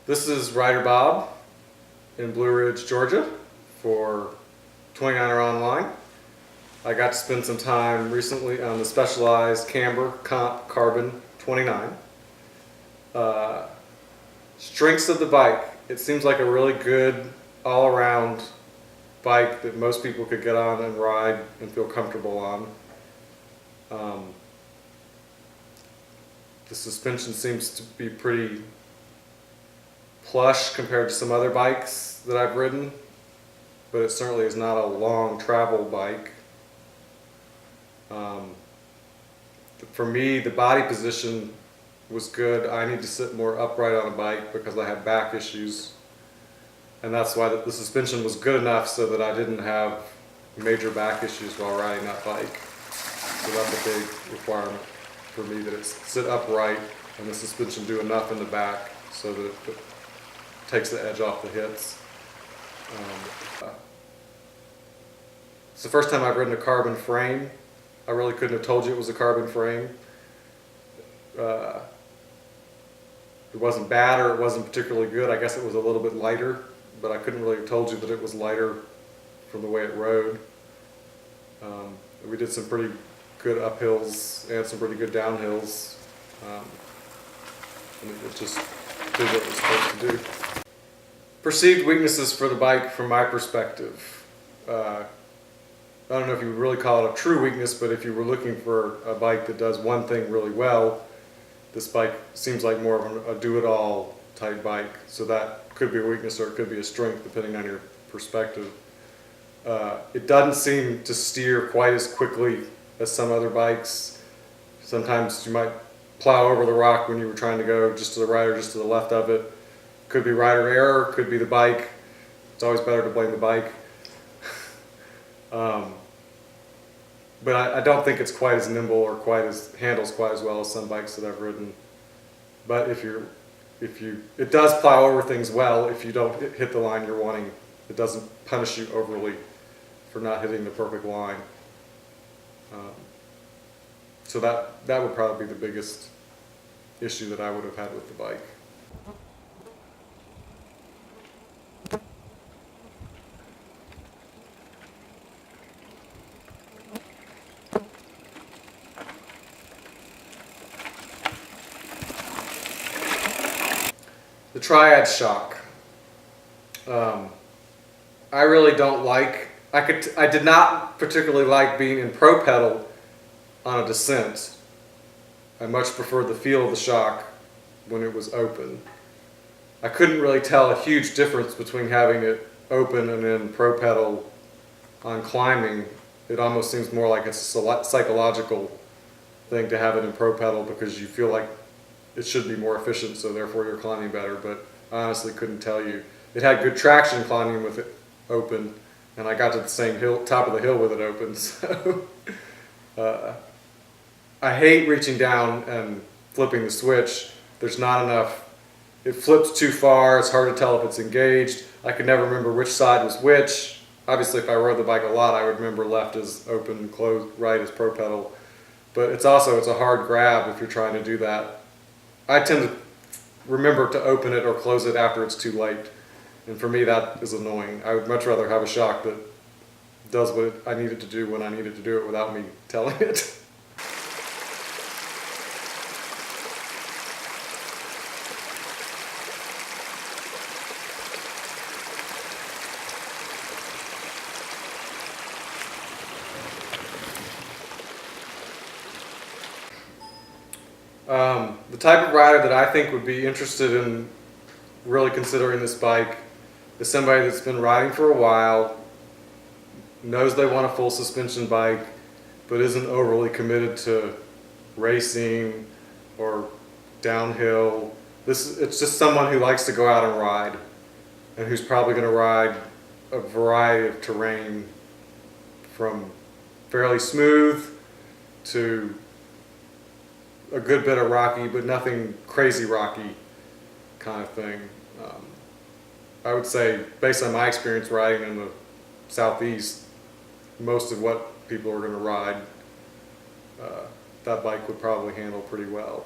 This is WriterBob in Blue Ridge, Georgia for 29er Online. I got to spend some time recently on the Specialized Camber Comp Carbon 29. Strengths of the bike. It seems like a really good all-around bike that most people could get on and ride and feel comfortable on. The suspension seems to be pretty plush compared to some other bikes that I've ridden, but it certainly is not a long travel bike. For me, the body position was good. I need to sit more upright on a bike because I have back issues, and that's why the suspension was good enough so that I didn't have major back issues while riding that bike. So that's a big requirement for me, that it sit upright and the suspension do enough in the back so that it takes the edge off the hits. It's the first time I've ridden a carbon frame. I really couldn't have told you it was a carbon frame. It wasn't bad or it wasn't particularly good. I guess it was a little bit lighter, but I couldn't really have told you that it was lighter from the way it rode. We did some pretty good uphills and some pretty good downhills, and it just did what it was supposed to do. Perceived weaknesses for the bike from my perspective. I don't know if you would really call it a true weakness, but if you were looking for a bike that does one thing really well, this bike seems like more of a do-it-all type bike. So that could be a weakness or it could be a strength depending on your perspective. It doesn't seem to steer quite as quickly as some other bikes. Sometimes you might plow over the rock when you were trying to go just to the right or just to the left of it. Could be rider error, could be the bike. It's always better to blame the bike. But I don't think it's quite as nimble or handles quite as well as some bikes that I've ridden. But it does plow over things well if you don't hit the line you're wanting. It doesn't punish you overly for not hitting the perfect line. So that would probably be the biggest issue that I would have had with the bike. The triad shock. I really don't like. I did not particularly like being in pro pedal on a descent. I much preferred the feel of the shock when it was open. I couldn't really tell a huge difference between having it open and then pro pedal on climbing. It almost seems more like it's a psychological thing to have it in pro pedal because you feel like it should be more efficient, so therefore you're climbing better, but I honestly couldn't tell you. It had good traction climbing with it open, and I got to the same top of the hill with it open, so I hate reaching down and flipping the switch. There's not enough. It flips too far. It's hard to tell if it's engaged. I could never remember which side was which. Obviously, if I rode the bike a lot, I would remember left is open, closed, right is pro pedal. But it's a hard grab if you're trying to do that. I tend to remember to open it or close it after it's too late. And for me, that is annoying. I would much rather have a shock that does what I need it to do when I need it to do it without me telling it. The type of rider that I think would be interested in really considering this bike is somebody that's been riding for a while, knows they want a full suspension bike, but isn't overly committed to racing or downhill. It's just someone who likes to go out and ride, and who's probably going to ride a variety of terrain from fairly smooth to a good bit of rocky, but nothing crazy rocky kind of thing. I would say, based on my experience riding in the Southeast, most of what people are going to ride, that bike would probably handle pretty well.